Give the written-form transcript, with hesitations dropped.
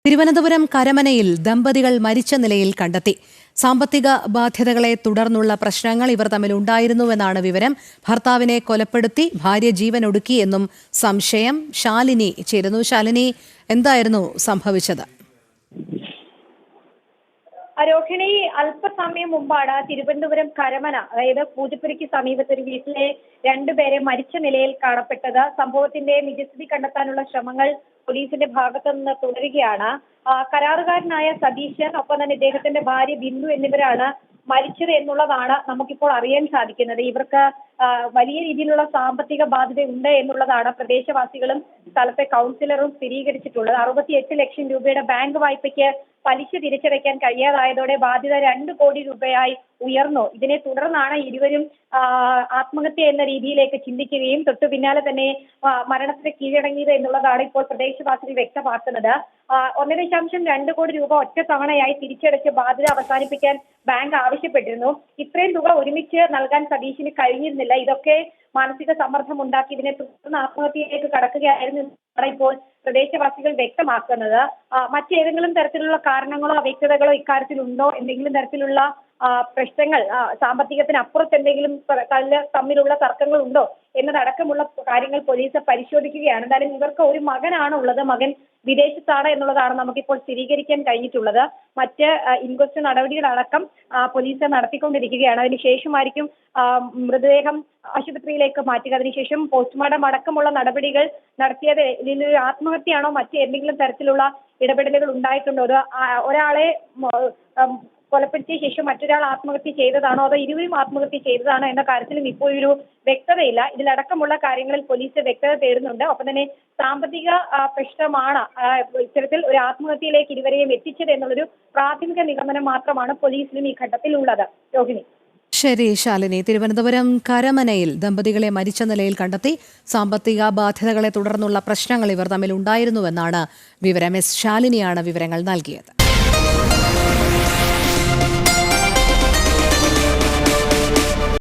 തിരുവനന്തപുരം കരമനയിൽ ദമ്പതികൾ മരിച്ച നിലയിൽ കണ്ടെത്തി. സാമ്പത്തിക ബാധ്യതകളെ തുടർന്നുള്ള പ്രശ്നങ്ങൾ ഇവർ തമ്മിൽ ഉണ്ടായിരുന്നുവെന്നാണ് വിവരം. ഭർത്താവിനെ കൊലപ്പെടുത്തി ഭാര്യ ജീവനൊടുക്കി എന്നും സംശയം. ശാലിനി ചേരുന്നു. ശാലിനി, എന്തായിരുന്നു സംഭവിച്ചത്? രോഹിണി, അല്പസമയം മുമ്പാണ് തിരുവനന്തപുരം കരമന, അതായത് പൂജപ്പുരയ്ക്ക് സമീപത്ത് ഒരു വീട്ടിലെ രണ്ടുപേരെ മരിച്ച നിലയിൽ കാണപ്പെട്ടത്. സംഭവത്തിന്റെ നിജസ്ഥിതി കണ്ടെത്താനുള്ള ശ്രമങ്ങൾ പോലീസിന്റെ ഭാഗത്തു നിന്ന് തുടരുകയാണ്. കരാറുകാരനായ സതീശൻ, ഒപ്പം തന്നെ ഇദ്ദേഹത്തിന്റെ ഭാര്യ ബിന്ദു എന്നിവരാണ് മരിച്ചത് എന്നുള്ളതാണ് നമുക്കിപ്പോൾ അറിയാൻ സാധിക്കുന്നത്. ഇവർക്ക് വലിയ രീതിയിലുള്ള സാമ്പത്തിക ബാധ്യത ഉണ്ട് എന്നുള്ളതാണ് പ്രദേശവാസികളും സ്ഥലത്തെ കൗൺസിലറും സ്ഥിരീകരിച്ചിട്ടുള്ളത്. 68 ലക്ഷം രൂപയുടെ ബാങ്ക് വായ്പയ്ക്ക് പലിശ തിരിച്ചടയ്ക്കാൻ കഴിയാതായതോടെ ബാധ്യത 2 കോടി രൂപയായി ഉയർന്നു. ഇതിനെ തുടർന്നാണ് ഇരുവരും ആത്മഹത്യ എന്ന രീതിയിലേക്ക് ചിന്തിക്കുകയും തൊട്ടു പിന്നാലെ തന്നെ മരണത്തിന് കീഴടങ്ങിയത് എന്നുള്ളതാണ് ഇപ്പോൾ പ്രദേശവാസികൾ വ്യക്തമാക്കുന്നത്. 1.2 കോടി രൂപ ഒറ്റ തവണയായി തിരിച്ചടച്ച് ബാധ്യത അവസാനിപ്പിക്കാൻ ബാങ്ക് ആവശ്യപ്പെട്ടിരുന്നു. ഇത്രയും തുക ഒരുമിച്ച് നൽകാൻ സതീശിന് കഴിഞ്ഞിരുന്നില്ല. ഇതൊക്കെ മാനസിക സമ്മർദ്ദം ഉണ്ടാക്കി ഇതിനെ തുടർന്ന് ആത്മഹത്യയിലേക്ക് കടക്കുകയായിരുന്നു എന്നാണ് ഇപ്പോൾ പ്രദേശവാസികൾ വ്യക്തമാക്കുന്നത്. മറ്റേതെങ്കിലും തരത്തിലുള്ള കാരണങ്ങളോ അവ്യക്തതകളോ ഇക്കാര്യത്തിൽ ഉണ്ടോ, എന്തെങ്കിലും തരത്തിലുള്ള പ്രശ്നങ്ങൾ, സാമ്പത്തികത്തിന് അപ്പുറത്ത് എന്തെങ്കിലും തമ്മിലുള്ള തർക്കങ്ങൾ ഉണ്ടോ എന്നതടക്കമുള്ള കാര്യങ്ങൾ പോലീസ് പരിശോധിക്കുകയാണ്. എന്തായാലും ഇവർക്ക് ഒരു മകനാണ് ഉള്ളത്. മകൻ വിദേശത്താണ് എന്നുള്ളതാണ് നമുക്കിപ്പോൾ സ്ഥിരീകരിക്കാൻ കഴിഞ്ഞിട്ടുള്ളത്. മറ്റ് ഇൻക്വസ്റ്റ് നടപടികളടക്കം പോലീസ് നടത്തിക്കൊണ്ടിരിക്കുകയാണ്. അതിനുശേഷമായിരിക്കും മൃതദേഹം ആശുപത്രിയിലേക്ക് മാറ്റുക. അതിനുശേഷം പോസ്റ്റ്മോർട്ടം അടക്കമുള്ള നടപടികൾ നടത്തിയത് ഇതിലൊരു ആത്മഹത്യയാണോ മറ്റെന്തെങ്കിലും തരത്തിലുള്ള ഇടപെടലുകൾ ഉണ്ടായിട്ടുണ്ടോ, ഒരാളെ കൊലപ്പെടുത്തിയ ശേഷം മറ്റൊരാൾ ആത്മഹത്യ ചെയ്തതാണോ, അതോ ഇരുവരും ആത്മഹത്യ ചെയ്തതാണോ എന്ന കാര്യത്തിലും ഇപ്പോൾ ഒരു വ്യക്തതയില്ല. ഇതിലടക്കമുള്ള കാര്യങ്ങളിൽ പോലീസ് വ്യക്തത തേടുന്നുണ്ട്. ഒപ്പം തന്നെ സാമ്പത്തിക പ്രശ്നമാണ് ഇത്തരത്തിൽ ഒരു ആത്മഹത്യയിലേക്ക് ഇരുവരെയും എത്തിച്ചത് എന്നുള്ളൊരു പ്രാഥമിക നിഗമനം മാത്രമാണ് പോലീസിലും ഈ ഘട്ടത്തിൽ ഉള്ളത്. രോഹിണി. ശരി ശാലിനി. തിരുവനന്തപുരം കരമനയിൽ ദമ്പതികളെ മരിച്ച നിലയിൽ കണ്ടെത്തി. സാമ്പത്തിക ബാധ്യതകളെ തുടർന്നുള്ള പ്രശ്നങ്ങൾ ഇവർ തമ്മിൽ ഉണ്ടായിരുന്നുവെന്നാണ് വിവരം. ശാലിനിയാണ് വിവരങ്ങൾ നൽകിയത്.